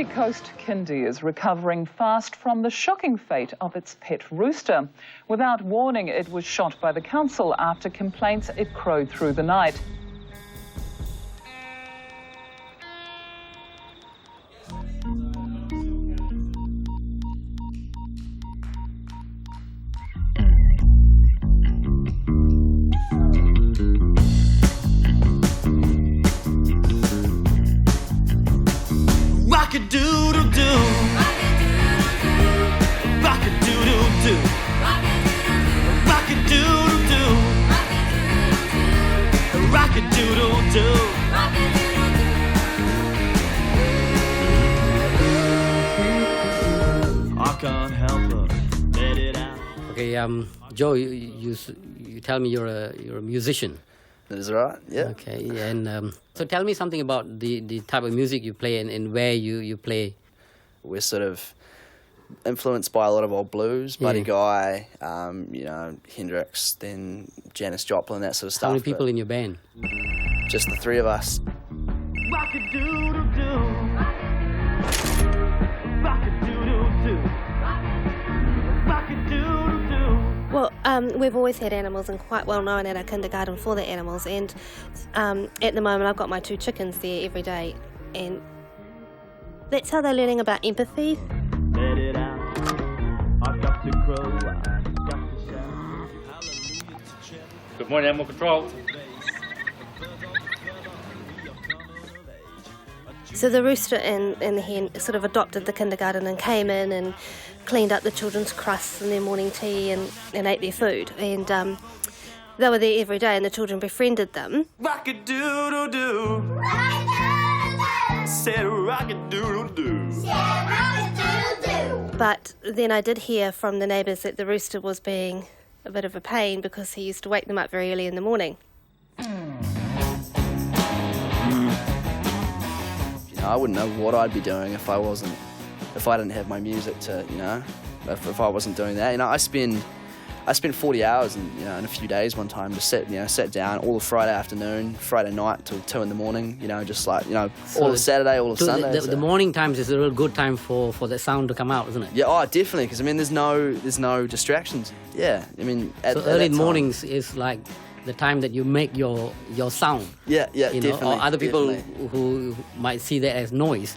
Kapiti Coast Kindy is recovering fast from the shocking fate of its pet rooster. Without warning, it was shot by the council after complaints it crowed through the night. Rock-a-doodle-doo, rock-a-doodle-doo, rock-a-doodle-doo, rock-a-doodle-doo. I can't help but let it out. Okay, Joe, you tell me you're a musician. That is right, yeah. Okay, and so tell me something about the type of music you play and where you play. We're sort of influenced by a lot of old blues, Buddy Guy, you know, Hendrix, then Janis Joplin, that sort of stuff. How many people in your band? Just the three of us. Rock-a-doodle-doo, rock-a-doodle-doo, rock-a-doodle-doo. Well, we've always had animals and quite well known at our kindergarten for the animals, and at the moment I've got my 2 chickens there every day, and that's how they're learning about empathy. Let it out. I've got to crow, I've got to shout. Good morning, Animal Control. So the rooster and the hen sort of adopted the kindergarten and came in and cleaned up the children's crusts and their morning tea and ate their food. And they were there every day and the children befriended them. Rock-a-doodle-doo, said rock-a-doodle-doo. But then I did hear from the neighbours that the rooster was being a bit of a pain because he used to wake them up very early in the morning. I wouldn't know what I'd be doing if I didn't have my music to, you know, if I wasn't doing that. You know, I spent 40 hours in a few days one time, just sat down all the Friday afternoon, Friday night till 2 in the morning, you know, just like, you know, all of Saturday, all of Sunday. The morning times is a real good time for the sound to come out, isn't it? Yeah, oh, definitely, because I mean, there's no distractions. Yeah, I mean, so early mornings is like the time that you make your sound. Yeah, you definitely. Know, or other people who might see that as noise.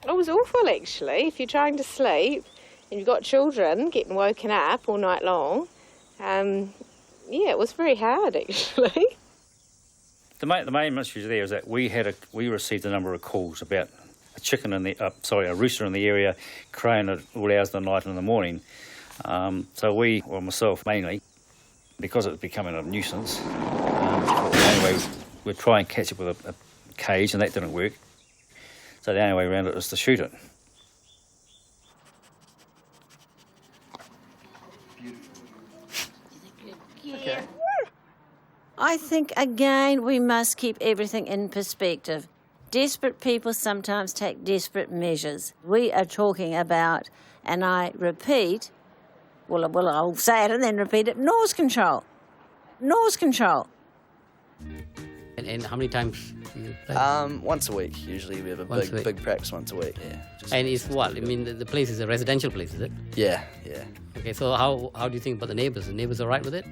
It was awful, actually. If you're trying to sleep and you've got children getting woken up all night long, yeah, it was very hard, actually. The main issue there is that we received a number of calls about a chicken a rooster in the area crowing at all hours of the night and in the morning. So myself mainly, because it was becoming a nuisance, anyway, we'd try and catch it with a cage, and that didn't work. So the only way around it was to shoot it. Okay. I think, again, we must keep everything in perspective. Desperate people sometimes take desperate measures. We are talking about, and I repeat, well, I'll say it and then repeat it, noise control. Noise control. And how many times do you play? Once a week, usually. We have a big practice once a week, yeah. And it's what? I mean, the place is a residential place, is it? Yeah. Okay, so how do you think about the neighbours? The neighbours all right with it?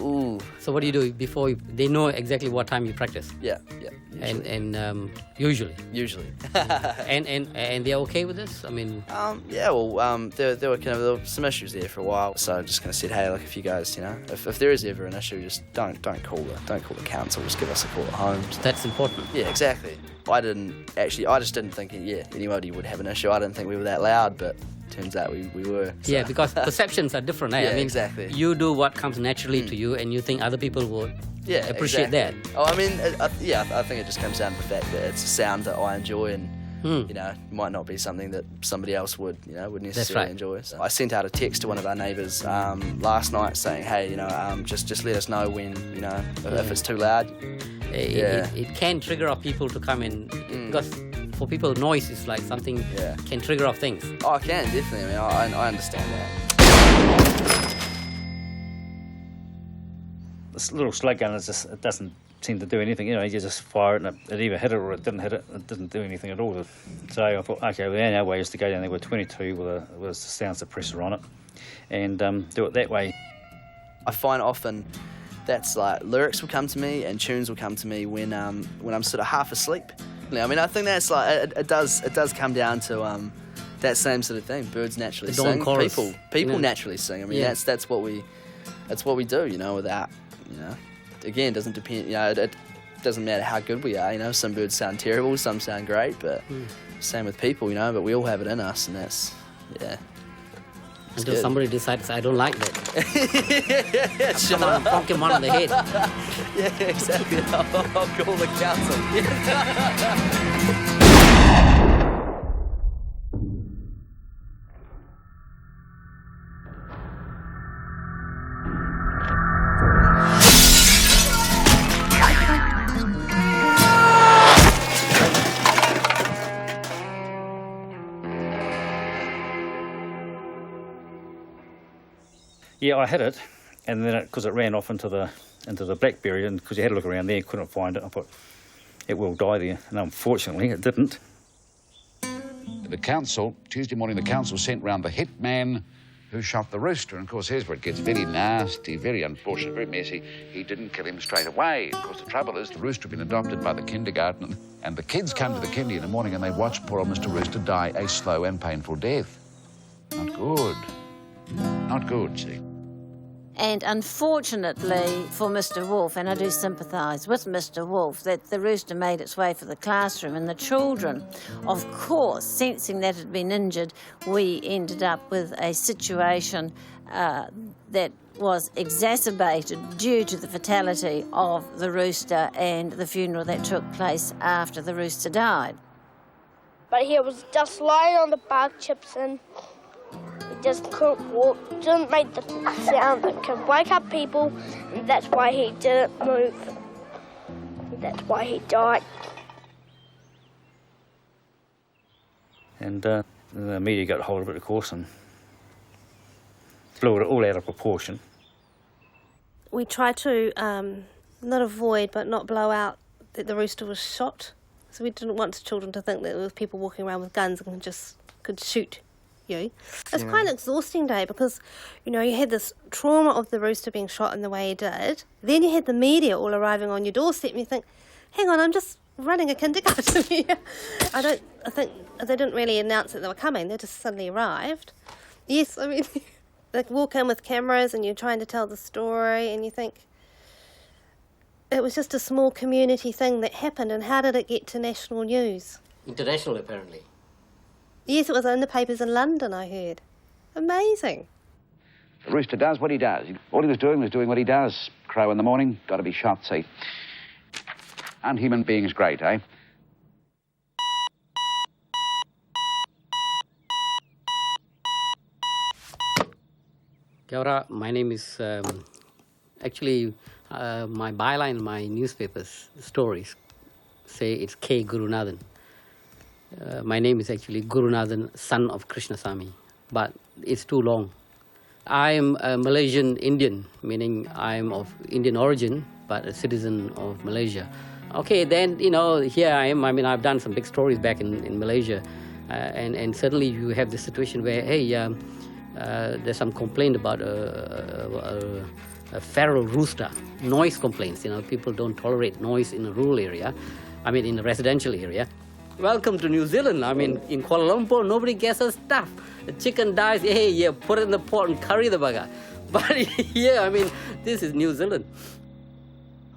Ooh. So what do you do before they know exactly what time you practice? Yeah. And usually. and they're okay with this? I mean. There were some issues there for a while, so I just kind of said, hey, look, if you guys, you know, if there is ever an issue, just don't call the council, just give us a call at home. That's important. Yeah, exactly. I just didn't think anybody would have an issue. I didn't think we were that loud, but turns out we were. So. Yeah, because perceptions are different. Yeah, I mean, exactly. You do what comes naturally to you, and you think other people would appreciate that. Oh, I mean, I think it just comes down to the fact that it's a sound that I enjoy, and you know, might not be something that somebody else would necessarily enjoy. So I sent out a text to one of our neighbours last night saying, hey, you know, just let us know when, you know, if it's too loud. It can trigger off people to come in because for people, noise is like something can trigger off things. Oh, it can, definitely. I mean, I understand that. This little slug gun it doesn't seem to do anything. You just fire it and it either hit it or it didn't hit it. It didn't do anything at all. So I thought, okay, well, our way is to go down there with 22 with a sound suppressor on it and do it that way. I find often that's like lyrics will come to me and tunes will come to me when I'm sort of half asleep. I mean, I think that's like it does come down to that same sort of thing. Birds naturally sing. Chorus. People naturally sing. I mean, that's what we do. Without again, it doesn't depend. It doesn't matter how good we are. Some birds sound terrible, some sound great, but same with people. But we all have it in us, and that's Until somebody decides, I don't like that. Shut up. Bonk him on the head. Yeah, exactly. I'll call the council. Yeah, I hit it, and then because it ran off into the blackberry, and because you had a look around there, couldn't find it. I thought it will die there, and unfortunately, it didn't. The council, Tuesday morning, the council sent round the hitman who shot the rooster. And of course, here's where it gets very nasty, very unfortunate, very messy. He didn't kill him straight away. Of course, the trouble is the rooster had been adopted by the kindergarten, and the kids come to the kindy in the morning and they watch poor old Mr. Rooster die a slow and painful death. Not good. Not good, see. And unfortunately for Mr. Wolf, and I do sympathise with Mr. Wolf, that the rooster made its way for the classroom, and the children, of course, sensing that it had been injured, we ended up with a situation that was exacerbated due to the fatality of the rooster and the funeral that took place after the rooster died. But he was just lying on the bark chips and he just couldn't walk, didn't make the sound that could wake up people, and that's why he didn't move. That's why he died. And the media got hold of it, of course, and blew it all out of proportion. We tried to not avoid but not blow out that the rooster was shot. So we didn't want children to think that there were people walking around with guns and could shoot you. It was quite an exhausting day because, you had this trauma of the rooster being shot in the way he did. Then you had the media all arriving on your doorstep and you think, hang on, I'm just running a kindergarten here. I think they didn't really announce that they were coming. They just suddenly arrived. Yes, I mean, they walk in with cameras and you're trying to tell the story and you think, it was just a small community thing that happened, and how did it get to national news? International, apparently. Yes, it was in the papers in London, I heard. Amazing. The rooster does what he does. All he was doing what he does. Crow in the morning, got to be shot, see. And human beings great, eh? Kia ora, my name is, actually, my byline in my newspapers, stories, say it's K. Gurunathan. My name is actually Gurunathan, son of Krishnasamy, but it's too long. I am a Malaysian Indian, meaning I'm of Indian origin, but a citizen of Malaysia. Okay, then, here I am. I mean, I've done some big stories back in Malaysia, and suddenly you have this situation where, hey, there's some complaint about a feral rooster, noise complaints. People don't tolerate noise in a rural area, in a residential area. Welcome to New Zealand. In Kuala Lumpur, nobody gets a stuff. The chicken dies, put it in the pot and curry the bugger. But here, this is New Zealand.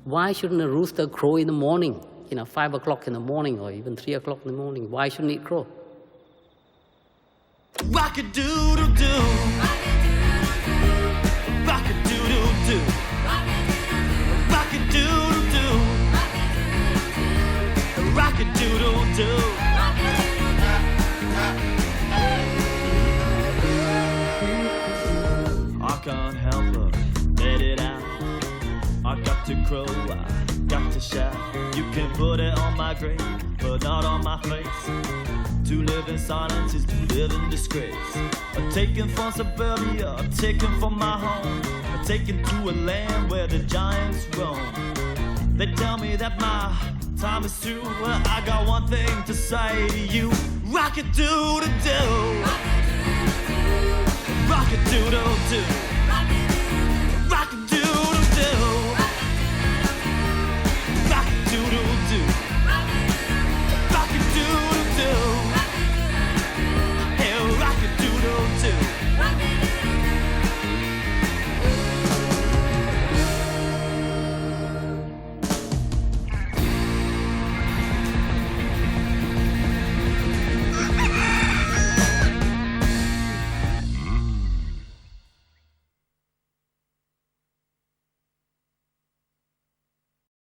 Why shouldn't a rooster crow in the morning? 5 o'clock in the morning or even 3 o'clock in the morning. Why shouldn't it crow? Rock-a-doodle-doo. Rock-a-doodle-doo. Rock-a-doodle-doo. Rock-a-doodle-doo. I can't help but let it out. I got to crow, I got to shout. You can put it on my grave, but not on my face. To live in silence is to live in disgrace. I'm taken from suburbia, I'm taken from my home. I'm taken to a land where the giants roam. They tell me that my time is through. Well, I got one thing to say to you. Rock-a-doodle-doo. Rock-a-doodle-doo.